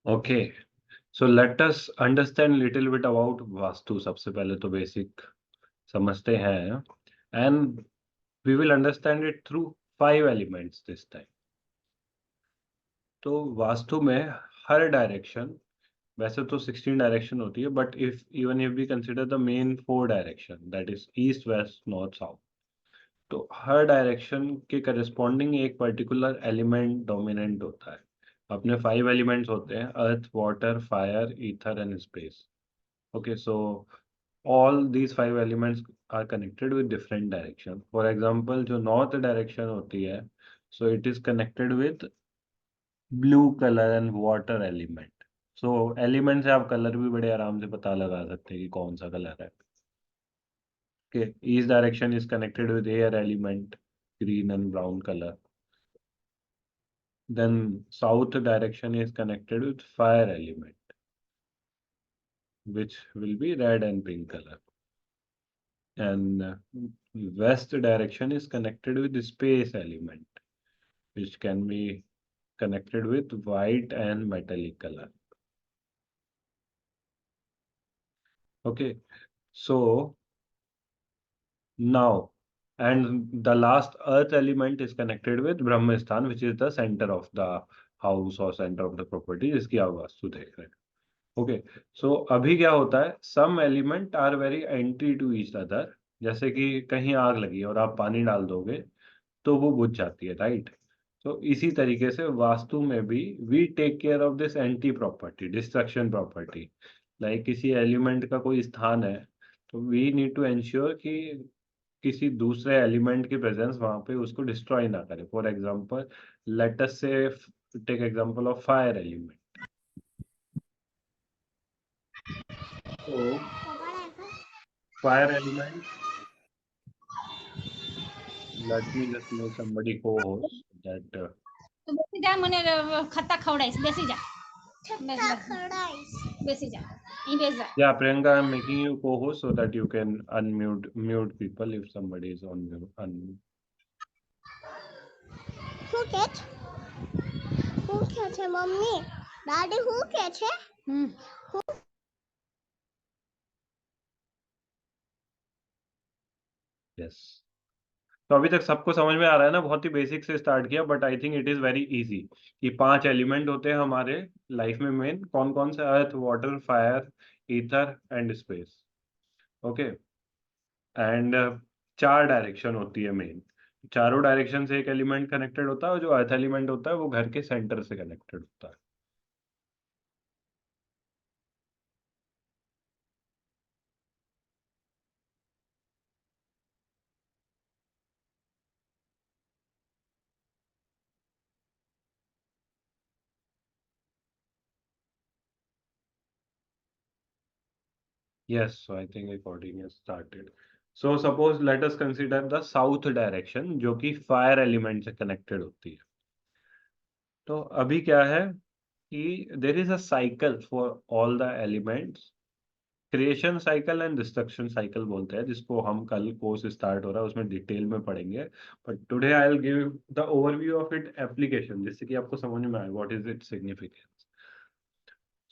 Okay, so let us understand little bit about vastu. सबसे पहले तो बेसिक समझते हैं, and we will understand it through 5 elements this time. तो वास्तु में हर डायरेक्शन, वैसे तो 16 डायरेक्शन होती है, but if even if we consider the main 4 direction, that is east west north south, तो हर डायरेक्शन के करस्पॉन्डिंग एक पर्टिकुलर एलिमेंट डोमिनेंट होता है. अपने 5 एलिमेंट्स होते हैं: earth, water, fire, ether and space. Okay, so all these 5 elements are connected with different direction. For example, जो north direction होती है, so it is connected with blue color and water element. So element से आप colour भी बड़े आराम से पता लगा सकते हैं कि कौन सा कलर है. Okay, east direction is connected with air element, green and brown color. Then south direction is connected with fire element, which will be red and pink color. And west direction is connected with the space element, which can be connected with white and metallic color. Okay, so now, and the last earth element is connected with Brahmastan, which is the center of the house or center of the property, जिसकी आप वास्तु देख रहे हैं. Okay, सो अभी क्या होता है, some element are very anti to each other. जैसे कि कहीं आग लगी और आप पानी डाल दोगे तो वो बुझ जाती है, राइट? तो इसी तरीके से वास्तु में भी we take care of this anti property, destruction property. Like किसी एलिमेंट का कोई स्थान है, तो वी नीड टू एंश्योर कि किसी दूसरे एलिमेंट की प्रेजेंस वहां पे उसको डिस्ट्रॉय ना करे. For example, let us say take example of fire element. तो fire element, let me just make somebody co-host that तो बेसी जा मने खत्ता खवड़ाइस बेसी जा बेसी जा ई बेस जा. yeah, Priyanka, I'm making you co-host so that you can mute people if somebody is on mute. Who catch? Who catch है मम्मी? Daddy who catch है? Yes. तो अभी तक सबको समझ में आ रहा है ना? बहुत ही बेसिक से स्टार्ट किया, but I think it is very easy. कि 5 एलिमेंट होते हैं हमारे लाइफ में मेन. कौन कौन से? Earth, water, fire, ether and space. Okay, and 4 direction होती है मेन. चारों डायरेक्शन से एक एलिमेंट कनेक्टेड होता है, और जो अर्थ एलिमेंट होता है वो घर के सेंटर से कनेक्टेड होता है. Yes, so I think recording has started. So suppose let us consider the south direction, जो कि फायर एलिमेंट से कनेक्टेड होती है. तो अभी क्या है कि there is a cycle for all the elements. Creation cycle and destruction cycle बोलते हैं, जिसको हम कल कोर्स स्टार्ट हो रहा है उसमें डिटेल में पढ़ेंगे. But today I will give the overview of it application, जिससे कि आपको समझ में आए what is it significance.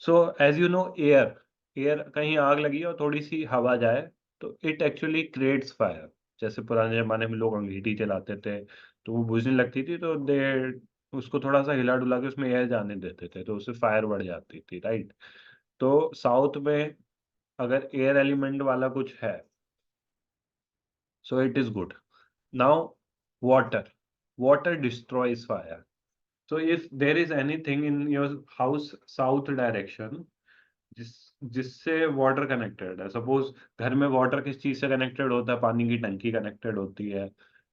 So as you know, air air कहीं आग लगी और थोड़ी सी हवा जाए, तो इट एक्चुअली क्रिएट्स फायर. जैसे पुराने जमाने में लोग अंगीठी चलाते थे, तो वो बुझने लगती थी, तो दे उसको थोड़ा सा हिला डुला के उसमें एयर जाने देते थे, तो उससे फायर बढ़ जाती थी, राइट? तो साउथ में अगर एयर एलिमेंट वाला कुछ है, so it is good. Now water, water destroys fire. So if there is anything in your house south direction, जिस जिससे वाटर कनेक्टेड है, सपोज घर में वाटर किस चीज से कनेक्टेड होता है? पानी की टंकी कनेक्टेड होती है,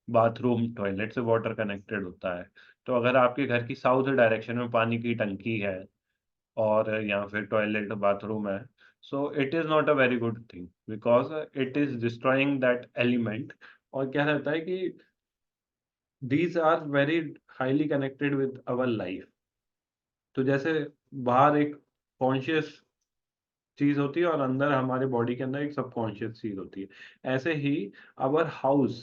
बाथरूम टॉयलेट से वाटर कनेक्टेड होता है. तो अगर आपके घर की साउथ डायरेक्शन में पानी की टंकी है और या फिर टॉयलेट बाथरूम है, so it is not a very good thing, because it is destroying that element. और क्या रहता है कि these are very highly connected with our life. तो जैसे बाहर एक कॉन्शियस चीज होती है और अंदर हमारे बॉडी के अंदर एक सबकॉन्शियस चीज होती है. ऐसे ही our house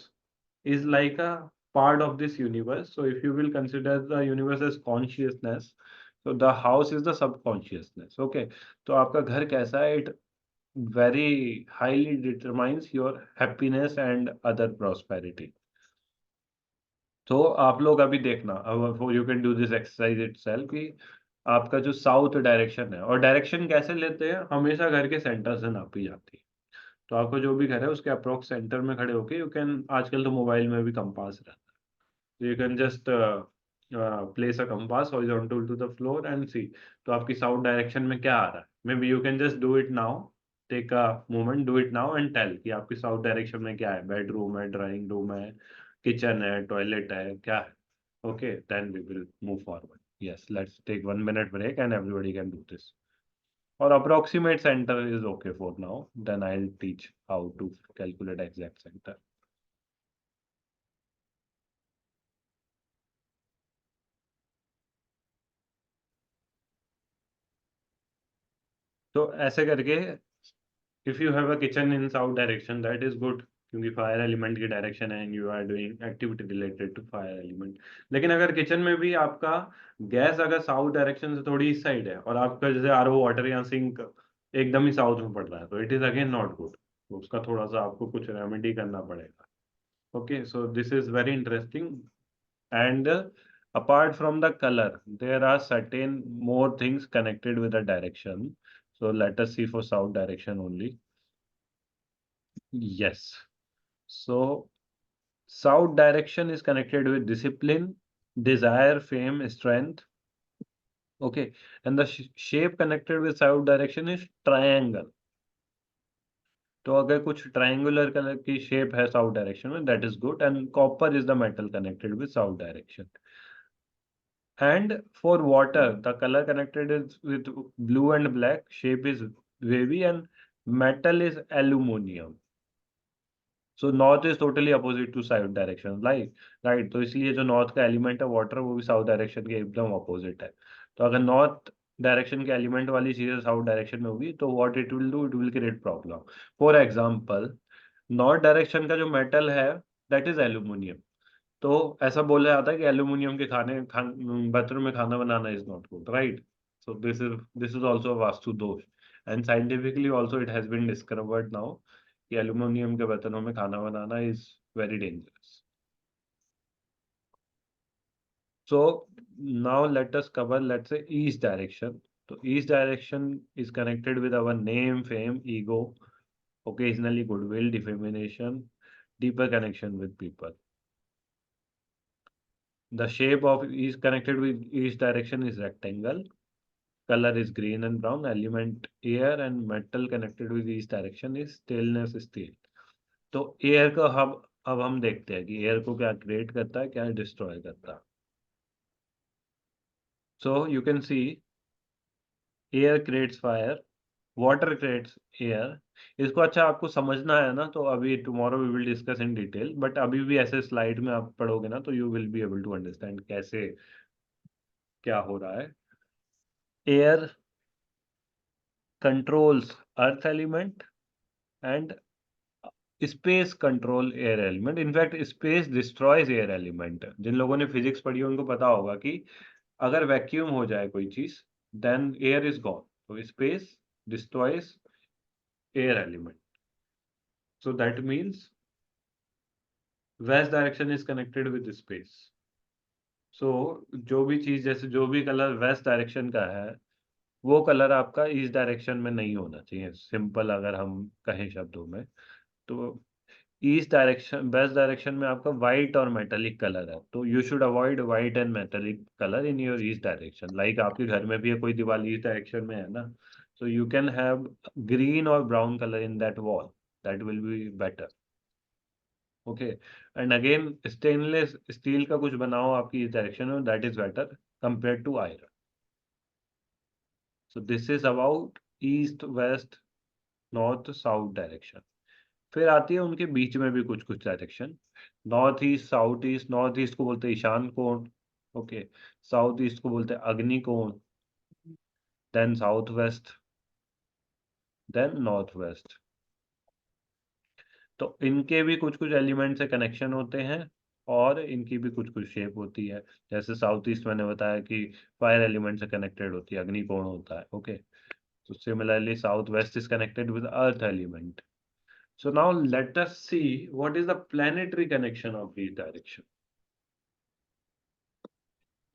is like a part of this universe. So if you will consider the universe as consciousness, तो the house is the subconsciousness. Okay, तो आपका घर कैसा है, it very highly determines your happiness and other prosperity. तो आप लोग अभी देखना, अब you can do this exercise itself कि आपका जो साउथ डायरेक्शन है, और डायरेक्शन कैसे लेते हैं, हमेशा घर के सेंटर से नापी जाती है। तो आपका जो भी घर है उसके अप्रोक्स सेंटर में खड़े होके यू कैन, आजकल तो मोबाइल में भी कंपास रहता है, so you can just place a compass horizontal to the floor and see तो आपकी साउथ डायरेक्शन में क्या आ रहा है। Maybe you can just do it now, take a moment, do it now and tell कि आपकी south direction में क्या है, बेडरूम है, ड्राइंग रूम है, किचन है, टॉयलेट है, क्या है। Okay, then we will move forward. Yes, let's take 1 minute break and everybody can do this. Or approximate center is okay for now, then I'll teach how to calculate exact center. तो ऐसे करके if you have a kitchen in south direction that is good, क्योंकि fire element की direction है and you are doing activity related to fire element. लेकिन अगर kitchen में भी आपका गैस अगर साउथ डायरेक्शन से थोड़ी इस साइड है, और आपका जैसे आरओ वाटर या सिंक एकदम ही साउथ में पड़ रहा है, तो it is again not good. तो उसका थोड़ा सा आपको कुछ रेमेडी करना पड़ेगा। Okay, so this is very interesting. And apart from the color, there are certain more things connected with the direction. So let us see for south direction only. Yes. So south direction is connected with discipline, desire, fame, strength. Okay. And the shape connected with south direction is triangle. तो अगर कुछ triangular colour की shape है south direction में, that is good, and copper is the metal connected with south direction. And for water, the color connected is with blue and black, shape is wavy, and metal is aluminum. So north is totally opposite to south direction, right? तो इसलिए जो north का element है water, वो भी south direction के एकदम opposite है। तो अगर north direction के element वाली चीजें south direction में होगी, तो what it will do, it will create problem. For example, north direction का जो metal है, that is aluminum. तो ऐसा बोला जाता है कि एल्यूमिनियम के बर्तन में खाना बनाना is not good, right? So this is also vastu dosh, and scientifically also it has been discovered now कि एल्यूमिनियम के बर्तनों में खाना बनाना is very dangerous. So now let us cover, let's say east direction. तो east direction is connected with our name, fame, ego, occasionally goodwill, discrimination, deeper connection with people. The shape of is connected with each direction is rectangle. Color is green and brown. Element air and metal connected with each direction is stainless steel. तो air का अब हम देखते हैं कि air को क्या create करता है, क्या डिस्ट्रॉय करता है। So you can see air creates fire, water creates air. इसको अच्छा आपको समझना है ना, तो अभी tomorrow we will discuss in detail, but अभी भी ऐसे स्लाइड में आप पढ़ोगे ना, तो you will be able to understand कैसे क्या हो रहा है। Air controls earth element and space control air element. In fact, space destroys air element. जिन लोगों ने फिजिक्स पढ़ी है उनको पता होगा कि अगर वैक्यूम हो जाए कोई चीज, then air is gone. So space destroys air element. So that means west direction is connected with space. So जो भी चीज, जैसे जो भी कलर वेस्ट डायरेक्शन का है, वो कलर आपका ईस्ट डायरेक्शन में नहीं होना चाहिए। सिंपल अगर हम कहें शब्दों में, तो ईस्ट डायरेक्शन, वेस्ट डायरेक्शन में आपका व्हाइट और मेटेलिक कलर है, तो you should avoid white and metallic colour in your east direction. Like आपके घर में भी है कोई दीवार ईस्ट डायरेक्शन में है ना, so you can have green or brown color in that wall, that will be better. Okay, and again stainless steel का कुछ बनाओ आपकी इस डायरेक्शन में, that is better compared to iron. So this is about east, west, north, south direction. फिर आती है उनके बीच में भी कुछ कुछ direction, north east, south east. North east को बोलते हैं ईशान कोण, ओके। साउथ ईस्ट को बोलते हैं अग्नि कोण, then south west, then north west. तो इनके भी कुछ कुछ एलिमेंट से कनेक्शन होते हैं, और इनकी भी कुछ कुछ शेप होती है। जैसे साउथ ईस्ट मैंने बताया कि फायर एलिमेंट से कनेक्टेड होती है, अग्निकोण होता है। Okay, so similarly southwest is connected with earth element. So now let us see what is the planetary connection of these direction.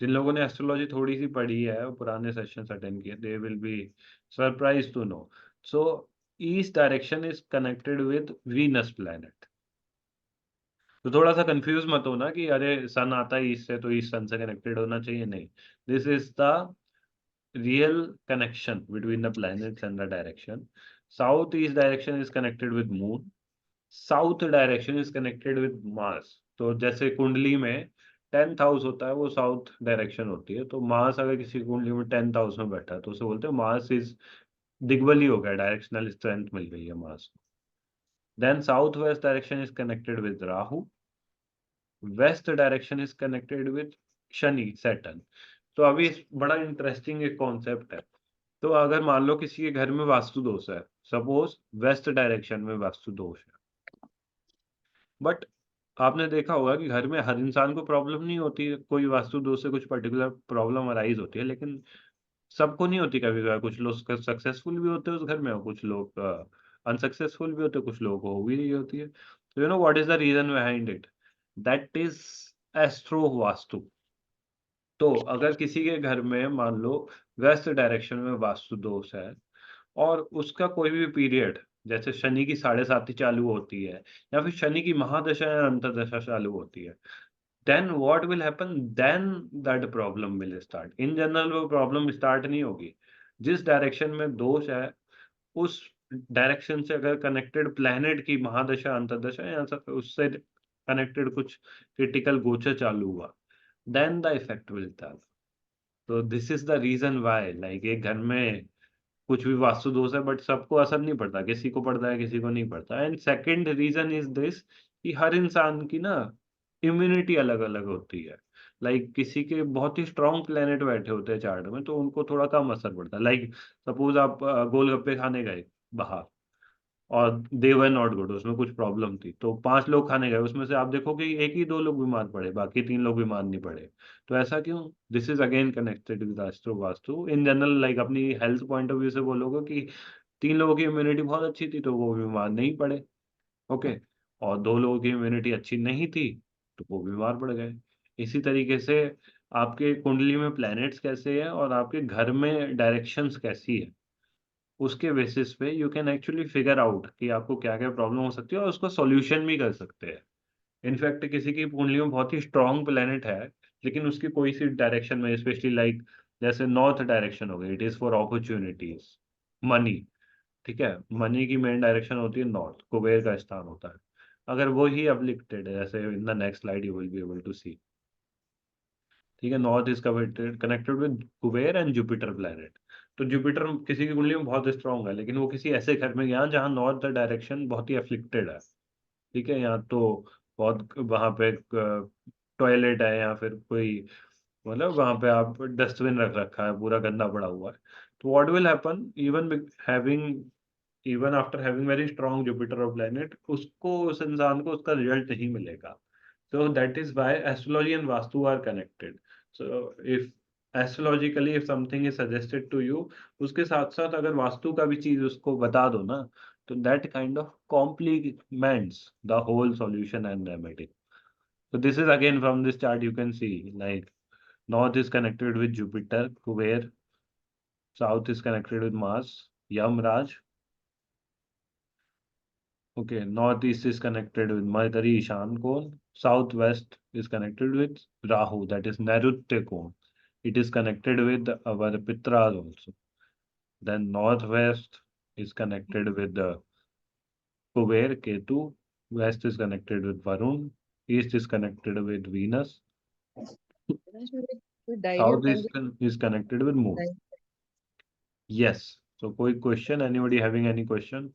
जिन लोगों ने एस्ट्रोलॉजी थोड़ी सी पढ़ी है और पुराने सेशंस अटेंड किए, they will be surprise to know. So east direction is connected with Venus planet. तो थोड़ा सा कंफ्यूज मत होना कि अरे सन आता है ईस्ट से तो ईस्ट सन से कनेक्टेड होना चाहिए, नहीं। This is the real connection between the planets and the direction. South east direction is connected with moon. South direction is connected with Mars. तो जैसे कुंडली में 10th हाउस होता है वो साउथ डायरेक्शन होती है, तो मार्स अगर किसी कुंडली में 10th हाउस में बैठा है तो उसे बोलते हैं मार्स इज दिग्बली हो गया, डायरेक्शनल स्ट्रेंथ मिल गई है मार्स को। Then south west direction is connected with Rahu. West direction is connected with Shani, Saturn. तो अभी बड़ा इंटरेस्टिंग एक कॉन्सेप्ट है। तो अगर मान लो किसी के घर में वास्तु दोष है, सपोज वेस्ट डायरेक्शन में वास्तु दोष है, बट आपने देखा होगा कि घर में हर इंसान को प्रॉब्लम नहीं होती है, कोई वास्तु दोष से कुछ पर्टिकुलर प्रॉब्लम अराइज होती है, लेकिन सबको नहीं होती। कभी कभी कुछ लोग सक्सेसफुल भी होते हैं उस घर में और कुछ लोग अनसक्सेसफुल भी होते हैं, कुछ लोगों को हो भी नहीं होती है। तो you know what is the reason behind it? That is astro Vastu. तो अगर किसी के घर में मान लो वेस्ट डायरेक्शन में वास्तु दोष है और उसका कोई भी पीरियड, जैसे शनि की 7.5 चालू होती है या फिर शनि की महादशा या अंतर्दशा चालू होती है, then what will happen? Then that problem will start. In general वो प्रॉब्लम स्टार्ट नहीं होगी। जिस डायरेक्शन में दोष है उस डायरेक्शन से अगर कनेक्टेड प्लैनेट की महादशा अंतर्दशा या उससे कनेक्टेड कुछ क्रिटिकल गोचर चालू हुआ, then the effect will start. So this is the reason why, like एक घर में कुछ भी वास्तु दोष है बट सबको असर नहीं पड़ता, किसी को पड़ता है किसी को नहीं पड़ता। And second reason is this कि हर इंसान की ना इम्यूनिटी अलग अलग होती है। लाइक किसी के बहुत ही स्ट्रांग प्लेनेट बैठे होते हैं चार्ट में तो उनको थोड़ा कम असर पड़ता है। लाइक सपोज आप गोलगप्पे खाने गए बाहर और दे वर नॉट गुड, उसमें कुछ प्रॉब्लम थी, तो 5 लोग खाने गए, उसमें से आप देखो कि एक ही 2 लोग बीमार पड़े, बाकी 3 लोग बीमार नहीं पड़े। तो ऐसा क्यों? This is again connected with astro vastu. In general like अपनी हेल्थ पॉइंट ऑफ व्यू से बोलोगे कि 3 लोगों की इम्यूनिटी बहुत अच्छी थी तो वो बीमार नहीं पड़े, ओके, और 2 लोगों की इम्यूनिटी अच्छी नहीं थी तो वो बीमार पड़ गए। इसी तरीके से आपके कुंडली में प्लैनेट्स कैसे हैं और आपके घर में डायरेक्शंस कैसी है, उसके बेसिस पे you can actually figure out कि आपको क्या क्या प्रॉब्लम हो सकती है और उसको सॉल्यूशन भी कर सकते हैं। इनफैक्ट किसी की कुंडली में बहुत ही स्ट्रांग प्लेनेट है लेकिन उसकी कोई सी डायरेक्शन में, स्पेशली लाइक जैसे नॉर्थ डायरेक्शन हो गई, it is for opportunities, money, ठीक है, मनी की मेन डायरेक्शन होती है नॉर्थ, कुबेर का स्थान होता है। अगर वो ही अफ्लिक्टेड है, जैसे in the next slide you will be able to see, ठीक है, north is connected with Kuber and Jupiter planet. तो जुपिटर किसी की कुंडली में बहुत स्ट्रांग है लेकिन वो किसी ऐसे घर में गया जहाँ नॉर्थ डायरेक्शन बहुत ही अफ्लिक्टेड है, ठीक है, यहाँ तो बहुत वहां पे टॉयलेट है या फिर कोई, मतलब वहां पे आप डस्टबिन रख रखा है, पूरा गंदा पड़ा हुआ है। तो what will happen, having even after having very strong Jupiter और प्लैनेट, उसको उस इंसान को उसका रिजल्ट नहीं मिलेगा। So that is why astrology and Vastu are connected. So if astrologically if something is suggested to you, उसके साथ साथ अगर वास्तु का भी चीज उसको बता दो ना, तो that kind of complements the whole solution and remedy. So this is again from this chart you can see like north is connected with Jupiter, Kuber, south is connected with Mars, Yam Raj. Okay, northeast is connected with Mercury, Ishan Kon. Southwest is connected with Rahu, that is Nairutte Kon. It is connected with our Pitras also. Then northwest is connected with the Kuber, Ketu. West is connected with Varun. East is connected with Venus. South is connected with Moon. Yes. So, कोई question? Anybody having any question?